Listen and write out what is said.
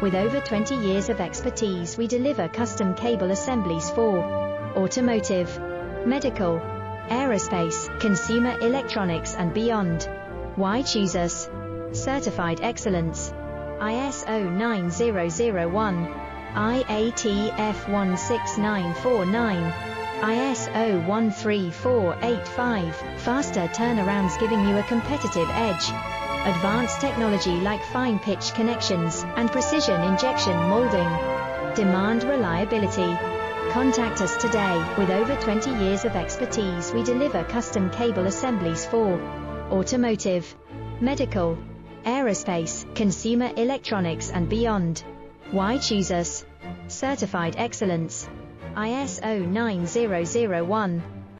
With over 20 years of expertise, we deliver custom cable assemblies for automotive, medical, aerospace, consumer electronics and beyond. Why choose us? Certified excellence. ISO 9001, IATF 16949, ISO 13485. Faster turnarounds giving you a competitive edge. Advanced technology like fine pitch connections and precision injection molding. Demand reliability. Contact us today. With over 20 years of expertise, we deliver custom cable assemblies for automotive, medical, aerospace, consumer electronics and beyond. Why choose us? Certified excellence. ISO 9001,